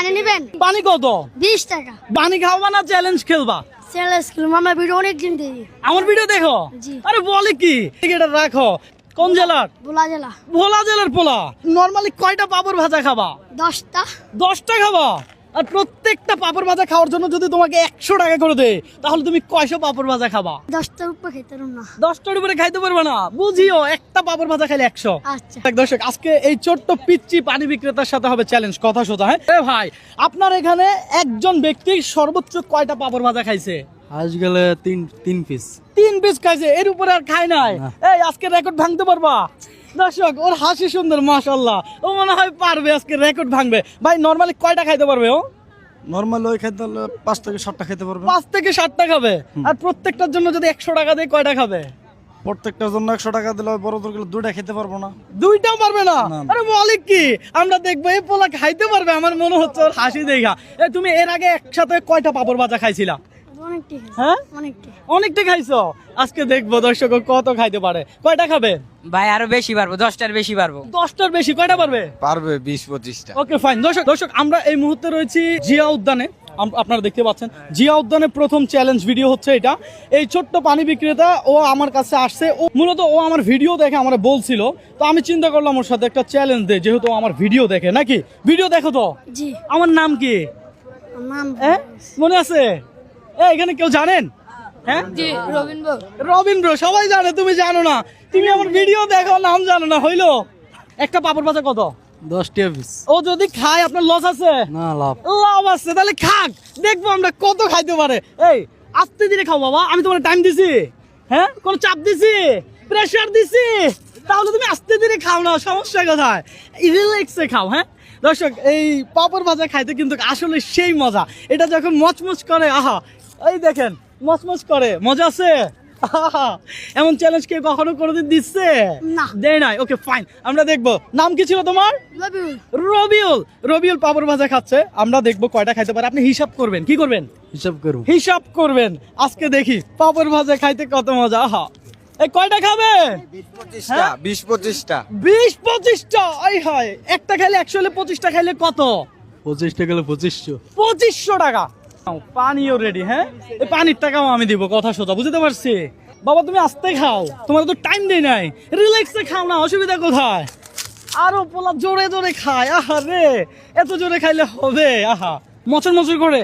পানি নেবেন? পানি কত? 20 টাকা। পানি খাওয়া না চ্যালেঞ্জ খেলবা? চ্যালেঞ্জ খেলবো, আমরা ভিডিও অনেক দিন দেখি। আমার ভিডিও দেখো? জি। আরে বলে কি, এটা রাখো। কোন জেলার? ভোলা জেলা। ভোলা জেলার পোলা। নরমালি কয়টা পাপড় ভাজা খাবা? 10টা। 10টা খাবা? আর প্রত্যেকটা পাপড় ভাজা খাওয়ার জন্য যদি তোমাকে 100 টাকা করে দেয়, তাহলে তুমি কয়শো পাপড় ভাজা খাবা? 10টার উপরে খেতে পারবো না। 10টার উপরে খাইতে পারবে না, বুঝিও। একটা পাপড় ভাজা খাইলে 100। আচ্ছা। দর্শক, আজকে এই ছোট্ট পিচ্চি পানি বিক্রেতার সাথে হবে চ্যালেঞ্জ, কথা সোজা। হ্যাঁ এ ভাই, আপনার এখানে একজন ব্যক্তি সর্বোচ্চ কয়টা পাপড় ভাজা খাইছে? আজ গেলে তিন পিস। 3 পিস খাইছে, এর উপরে আর খায় নাই। এই আজকে রেকর্ড ভাঙতে পারবা? দর্শক, ওর হাসি সুন্দর, মাশাআল্লাহ। ও মনে হয় পারবে, আজকে রেকর্ড ভাঙবে। ভাই নরমালি কয়টা খাইতে পারবে ও? নরমাল ওই খেতে হলে 5 থেকে 7টা খেতে পারবে। 5 থেকে 7টা খাবে। আর প্রত্যেকটার জন্য যদি 100 টাকা দিয়ে কয়টা খাবে? প্রত্যেকটার জন্য 100 টাকা দিলে বড় দরকার 2টা খেতে পারবো না। 2টাও পারবে না? না। আরে বলে কি, আমরা দেখবো এই পোলা খাইতে পারবে। আমার মনে হচ্ছে ওর হাসি দেখা। তুমি এর আগে একসাথে কয়টা পাপড় ভাজা খাইছিলা? অনেকটা খাইছি। হ্যাঁ অনেকটা। অনেকটা খাইছো। আজকে দেখবো দর্শক ও কত খাইতে পারে। কয়টা খাবে? ভাই আরো বেশি পারবো, 10টার বেশি পারবো। 10টার বেশি কয়টা পারবে? পারবে 20-25টা। Okay fine. দর্শক আমরা এই মুহূর্তে রয়েছি জিয়া উদ্যানে। আপনারা দেখতে পাচ্ছেন জিয়া উদ্যানে প্রথম চ্যালেঞ্জ ভিডিও হচ্ছে এটা। এই ছোট্ট পানি বিক্রেতা ও আমার কাছে আসছে। ও মূলত ও আমার ভিডিও দেখে আমার বলছিল, তো আমি চিন্তা করলাম ওর সাথে একটা চ্যালেঞ্জ দেই, যেহেতু ও আমার ভিডিও দেখে। নাকি ভিডিও দেখো তো? জি। আমার নাম কি? নাম মনে আছে? এখানে কেউ জানেন? হ্যাঁ জি, রবীন্দ্র। রবীন্দ্র সবাই জানে, তুমি জানো না? তুমি আমার ভিডিও দেখো, নাম জানো না? হইলো। একটা পাপড় ভাজা কত? 10 টাকা পিস। ও যদি খায় আপনার লস আছে? না, লাভ। লাভ আছে, তাহলে খাক, দেখবো আমরা কত খাইতে পারে। এই আস্তে ধীরে খাও বাবা, আমি তোমার টাইম দিছি? হ্যাঁ, কোন চাপ দিছি? প্রেসার দিছি? তাহলে তুমি আস্তে ধীরে খাও না, সমস্যা কোথায়? রিল্যাক্সে খাও। হ্যাঁ দর্শক, এই পাপড় ভাজা খাইতে কিন্তু আসলে সেই মজা। এটা যখন মচমচ করে, আহা, এই দেখেন মচমচ করে, মজা আছে। আহা, এমন চ্যালেঞ্জ কে কখনো কোনোদিন দিচ্ছে? না। দেয় নাই। ওকে ফাইন, আমরা দেখবো। নাম কি ছিল তোমার? রবিউল। রবিউল। রবিউল পাপড় ভাজা খাচ্ছে, আমরা দেখবো কয়টা খাইতে পারে। আপনি হিসাব করবেন। কি করবেন? হিসাব করব। হিসাব করবেন। আজকে দেখি পাপড় ভাজা খাইতে কত মজা। আহা, এই কয়টা খাবে? 20-25টা। 20-25টা। 20-25টা। আই হায়, একটা খাইলে 100, হলে 25টা খাইলে কত? 25 টাকা গেলে 2500। 2500 টাকা। পানিও রেডি। হ্যাঁ, এই পানির টাকাও আমি দিব, কথা সোজা, বুঝতে পারছি? বাবা তুমি আস্তে খাও, তোমার তো টাইম দেই নাই। রিল্যাক্সে খাও না, অসুবিধা কোথায়? আরো পোলা জোরে জোরে খায়। আহা রে, এত জোরে খাইলে হবে? আহা, মচর মচর করে।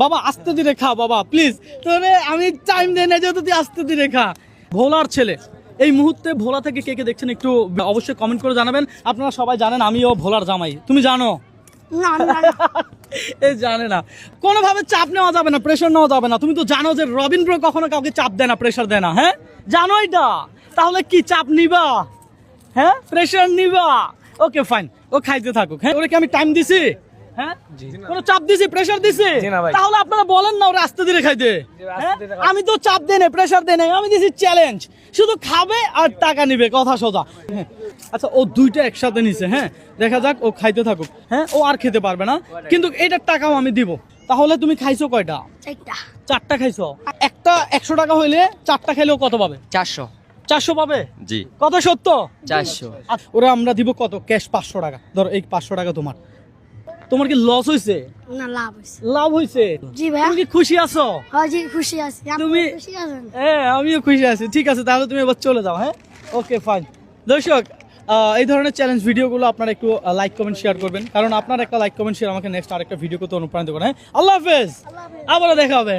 বাবা আস্তে ধীরে খা বাবা, প্লিজ। তোরে আমি টাইম দেই না, যেহেতু তুই আস্তে ধীরে খা। ভোলার ছেলে, এই মুহূর্তে ভোলা থেকে কে কে দেখছেন একটু অবশ্যই কমেন্ট করে জানাবেন। আপনারা সবাই জানেন আমিও ভোলার জামাই, তুমি জানো? না না। এই জানে না। কোনোভাবে চাপ নেওয়া যাবে না, প্রেশার নেওয়া যাবে না। তুমি তো জানো যে রবীন্দ্র কখনো কাউকে চাপ দেয় না, প্রেশার দেয় না। হ্যাঁ জানো এটা? তাহলে কি চাপ নিবা? হ্যাঁ, প্রেশার নিবা? ওকে ফাইন, ও খাইতে থাকুক। হ্যাঁ, ওরে কি আমি টাইম দিছি? হ্যাঁ, কোনো চাপ দিছি, প্রেশার দিছি? তাহলে আপনারা বলেন না ওরা আস্তে ধীরে খাইতে। হ্যাঁ? আমি তো চাপ দেই না, প্রেশার দেই না, আমি দিছি চ্যালেঞ্জ। শুধু খাবে আর টাকা নিবে, কথা সোজা। হ্যাঁ, আচ্ছা ও 2টা একসাথে নিছে। হ্যাঁ, দেখা যাক, ও খাইতে থাকুক। হ্যাঁ, ও আর খেতে পারবে না, কিন্তু এটার টাকাও আমি দিব। তাহলে তুমি খাইছো কয়টা? 4টা। 4টা খাইছো। একটা 100 টাকা হইলে 4টা খাইলেও কত পাবে? 400। 400 পাবে? জি। কত সত্য? 400। ওরা আমরা দিব কত? ক্যাশ 500 টাকা। ধরো এই 500 টাকা তোমার। তোমার কি লস হইছে? না, লাভ হইছে। লাভ হইছে? জি ভাই। তুমি কি খুশি আছো? হ্যাঁ জি, খুশি আছি। আপনি তুমি- খুশি আছেন? হ্যাঁ, আমিও খুশি আছি। ঠিক আছে, তাহলে তুমি এবার চলে যাও। হ্যাঁ, ওকে ফাইন। দর্শক, এই ধরনের চ্যালেঞ্জ ভিডিওগুলো আপনারা একটু লাইক কমেন্ট শেয়ার করবেন, কারণ আপনার একটা লাইক কমেন্ট শেয়ার আমাকে নেক্সট আরেকটা ভিডিও করতে অনুপ্রাণিত করে। হ্যাঁ, আল্লাহ হাফেজ, আবারও দেখা হবে।